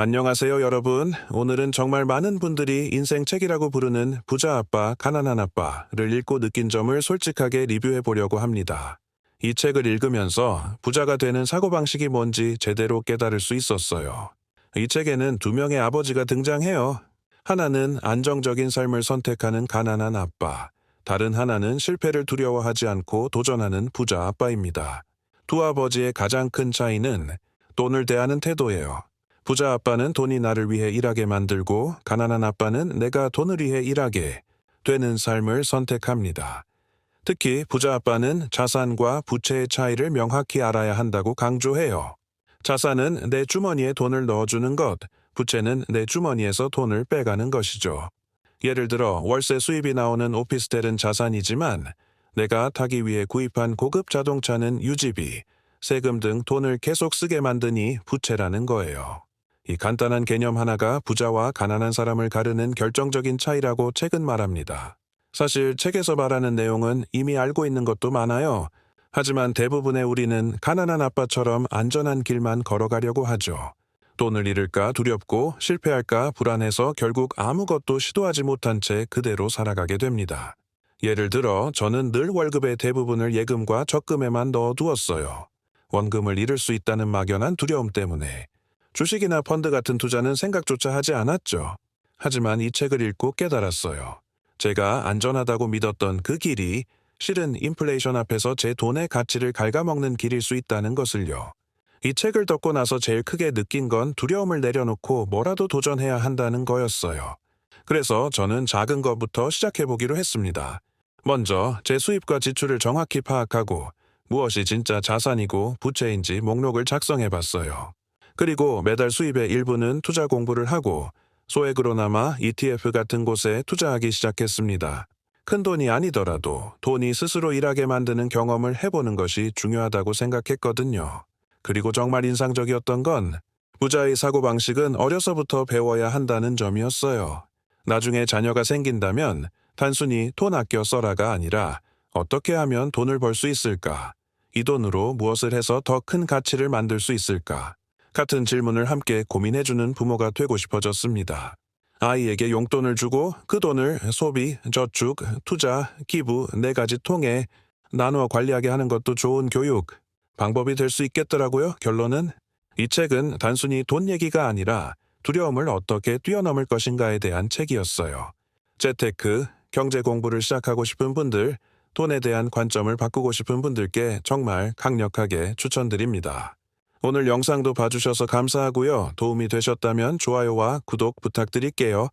안녕하세요, 여러분. 오늘은 정말 많은 분들이 인생 책이라고 부르는 부자 아빠, 가난한 아빠를 읽고 느낀 점을 솔직하게 리뷰해 보려고 합니다. 이 책을 읽으면서 부자가 되는 사고방식이 뭔지 제대로 깨달을 수 있었어요. 이 책에는 두 명의 아버지가 등장해요. 하나는 안정적인 삶을 선택하는 가난한 아빠, 다른 하나는 실패를 두려워하지 않고 도전하는 부자 아빠입니다. 두 아버지의 가장 큰 차이는 돈을 대하는 태도예요. 부자 아빠는 돈이 나를 위해 일하게 만들고 가난한 아빠는 내가 돈을 위해 일하게 되는 삶을 선택합니다. 특히 부자 아빠는 자산과 부채의 차이를 명확히 알아야 한다고 강조해요. 자산은 내 주머니에 돈을 넣어주는 것, 부채는 내 주머니에서 돈을 빼가는 것이죠. 예를 들어 월세 수입이 나오는 오피스텔은 자산이지만 내가 타기 위해 구입한 고급 자동차는 유지비, 세금 등 돈을 계속 쓰게 만드니 부채라는 거예요. 이 간단한 개념 하나가 부자와 가난한 사람을 가르는 결정적인 차이라고 책은 말합니다. 사실 책에서 말하는 내용은 이미 알고 있는 것도 많아요. 하지만 대부분의 우리는 가난한 아빠처럼 안전한 길만 걸어가려고 하죠. 돈을 잃을까 두렵고 실패할까 불안해서 결국 아무것도 시도하지 못한 채 그대로 살아가게 됩니다. 예를 들어 저는 늘 월급의 대부분을 예금과 적금에만 넣어두었어요. 원금을 잃을 수 있다는 막연한 두려움 때문에. 주식이나 펀드 같은 투자는 생각조차 하지 않았죠. 하지만 이 책을 읽고 깨달았어요. 제가 안전하다고 믿었던 그 길이 실은 인플레이션 앞에서 제 돈의 가치를 갉아먹는 길일 수 있다는 것을요. 이 책을 덮고 나서 제일 크게 느낀 건 두려움을 내려놓고 뭐라도 도전해야 한다는 거였어요. 그래서 저는 작은 것부터 시작해보기로 했습니다. 먼저 제 수입과 지출을 정확히 파악하고 무엇이 진짜 자산이고 부채인지 목록을 작성해봤어요. 그리고 매달 수입의 일부는 투자 공부를 하고 소액으로나마 ETF 같은 곳에 투자하기 시작했습니다. 큰 돈이 아니더라도 돈이 스스로 일하게 만드는 경험을 해보는 것이 중요하다고 생각했거든요. 그리고 정말 인상적이었던 건 부자의 사고방식은 어려서부터 배워야 한다는 점이었어요. 나중에 자녀가 생긴다면 단순히 돈 아껴 써라가 아니라 어떻게 하면 돈을 벌 수 있을까? 이 돈으로 무엇을 해서 더 큰 가치를 만들 수 있을까? 같은 질문을 함께 고민해주는 부모가 되고 싶어졌습니다. 아이에게 용돈을 주고 그 돈을 소비, 저축, 투자, 기부 4가지 통에 나누어 관리하게 하는 것도 좋은 교육, 방법이 될 수 있겠더라고요. 결론은 이 책은 단순히 돈 얘기가 아니라 두려움을 어떻게 뛰어넘을 것인가에 대한 책이었어요. 재테크, 경제 공부를 시작하고 싶은 분들, 돈에 대한 관점을 바꾸고 싶은 분들께 정말 강력하게 추천드립니다. 오늘 영상도 봐주셔서 감사하고요. 도움이 되셨다면 좋아요와 구독 부탁드릴게요.